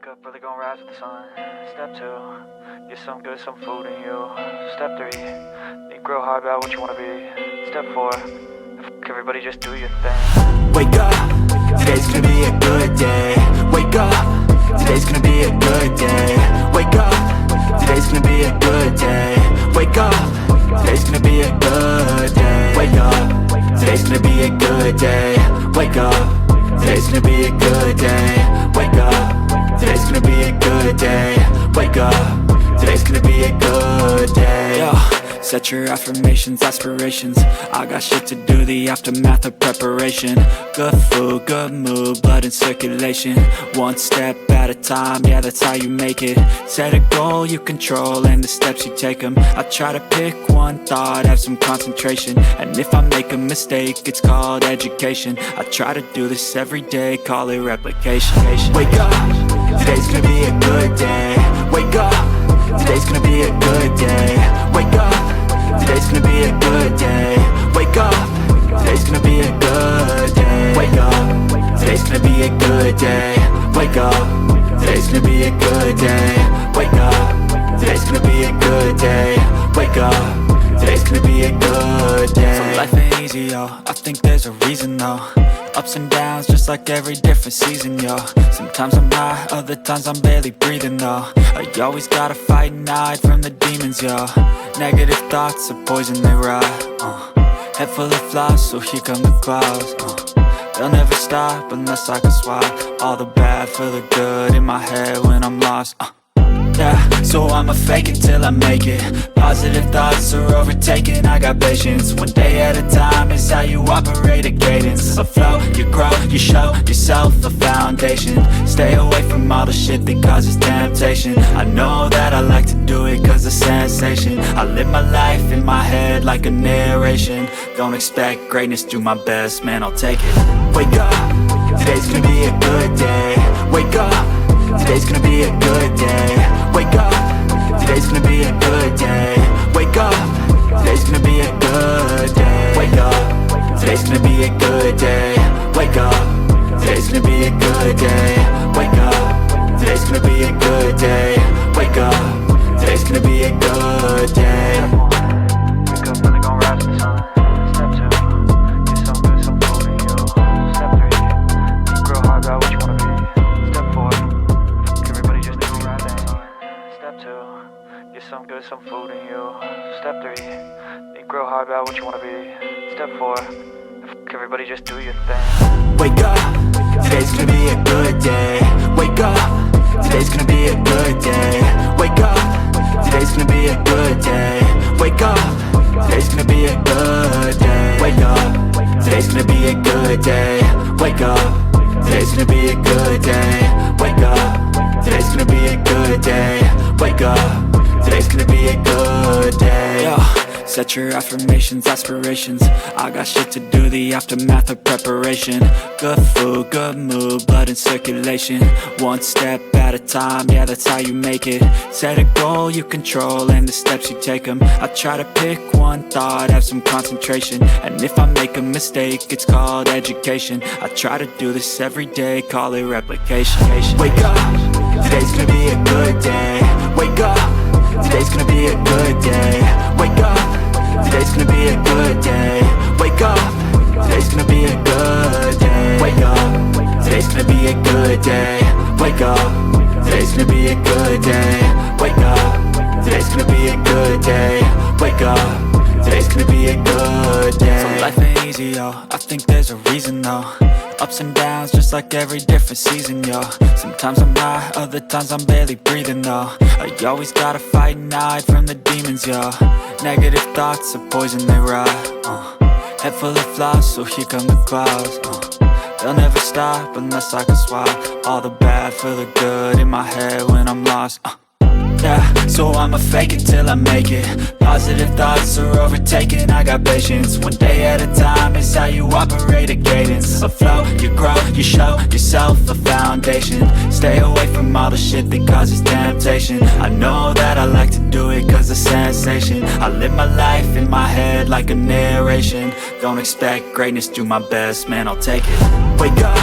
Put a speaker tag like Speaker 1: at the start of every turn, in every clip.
Speaker 1: Wake up, really gonna rise with the sun. Step 2, get some good, some food in you. Step 3, think real hard about what you wanna be. Step 4, everybody just do your thing.
Speaker 2: Wake up, today's gonna be a good day. Wake up, today's gonna be a good day. Wake up, today's gonna be a good day. Wake up, today's gonna be a good day. Wake up, today's gonna be a good day. Wake up, today's gonna be a good day. Wake up, today's gonna be a good day. Wake up, today's gonna be a good day. Yo, set your affirmations, aspirations. I got shit to do, the aftermath of preparation. Good food, good mood, blood in circulation. One step at a time, yeah, that's how you make it. Set a goal you control and the steps you take them. I try to pick one thought, have some concentration. And if I make a mistake, it's called education. I try to do this every day, call it replication. Wake up, today's gonna be a good day. Wake up, today's gonna be a good day. Wake up, today's gonna be a good day. Wake up, today's gonna be a good day. Wake up, today's gonna be a good day. Wake up, today's gonna be a good day. Wake up, today's gonna be a good day. Wake up, today's gonna be a good day. So life ain't easy, yo, I think there's a reason though. Ups and downs, just like every different season, yo. Sometimes I'm high, other times I'm barely breathing, though. I always gotta fight and hide from the demons, yo. Negative thoughts are poison, they rot. Head full of flies, so here come the clouds. They'll never stop unless I can swap all the bad for the good in my head when I'm lost. Yeah, so I'ma fake it till I make it. Positive thoughts are overtaken, I got patience. One day at a time is how you operate a cadence. A flow, you grow, you show yourself a foundation. Stay away from all the shit that causes temptation. I know that I like to do it cause it's sensation. I live my life in my head like a narration. Don't expect greatness, do my best, man, I'll take it. Wake up, today's gonna be a good day. Wake up, today's gonna be a good day. Wake up, today's gonna be a good day. Wake up, today's gonna be a good day. Wake up, today's gonna be a good day. Wake up, today's gonna be a good day. Wake up, today's gonna be a good day. Wake up, today's gonna be a good day.
Speaker 1: Wake up, really gonna rise with the sun. Step 2, get some good, some food in you. Step 3, think real hard about what you wanna be. Step 4, everybody just do the right thing. Step 2, get some good, some food in you. Step 3, think real hard about what you wanna be. Step 4, everybody just do your thing.
Speaker 2: Wake up, today's gonna be a good day. Wake up, today's gonna be a good day. Wake up, today's gonna be a good day. Wake up, today's gonna be a good day. Wake up, today's gonna be a good day. Wake up, today's gonna be a good day. Wake up, today's gonna be a good day. Wake up, today's gonna be a good day. Yo, set your affirmations, aspirations. I got shit to do, the aftermath of preparation. Good food, good mood, blood in circulation. One step at a time, yeah, that's how you make it. Set a goal you control and the steps you take them. I try to pick one thought, have some concentration. And if I make a mistake, it's called education. I try to do this every day, call it replication. Wake up, today's gonna be a good day. Wake up, today's gonna be a good day. Wake up, today's gonna be a good day. Wake up, today's gonna be a good day. Wake up, today's gonna be a good day. Wake up, today's gonna be a good day. Wake up, today's gonna be a good day. Wake up, today's gonna be a good day. So life ain't easy, yo, I think there's a reason though. Ups and downs, just like every different season, yo. Sometimes I'm high, other times I'm barely breathing, though. I always gotta fight and hide from the demons, yo. Negative thoughts are poison, they rot. Head full of flies, so here come the clouds. They'll never stop unless I can swap all the bad for the good in my head when I'm lost. Yeah, so I'ma fake it till I make it. Positive thoughts are overtaken, I got patience. One day at a time is how you operate a cadence. A flow, you grow, you show yourself a foundation. Stay away from all the shit that causes temptation. I know that I like to do it cause it's sensation. I live my life in my head like a narration. Don't expect greatness, do my best, man, I'll take it. Wake up,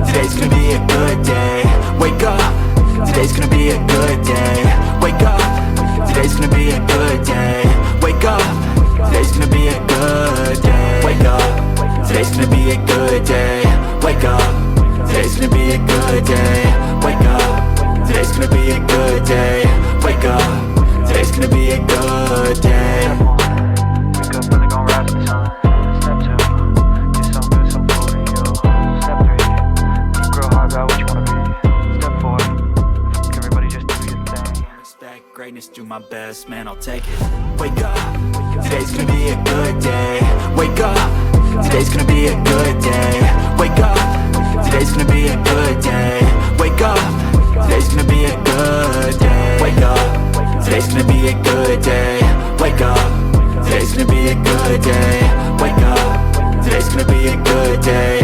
Speaker 2: today's gonna be a good day. Wake up, today's gonna be a good day. Wake up, today's gonna be a good day. Wake up, today's gonna be a good day. Wake up, today's gonna be a good day. Wake up, today's gonna be a good day. Wake up, today's gonna be a good day. Wake up, today's gonna be a good day.
Speaker 1: Step 1, wake up early, gon' rise with the sun. Step 2, get some good, some food in you. Step 3, think real hard about what you wanna be. Step 4, fuck everybody, just do your thing.
Speaker 2: Expect greatness, do my best, man, I'll take it. Wake up, today's gonna be a good day. Wake up, today's gonna be a good day. Wake up, today's gonna be a good day. Wake up, today's gonna be a good day. Wake up, today's gonna be a good day. Wake up, today's gonna be a good day. Wake up, today's gonna be a good day.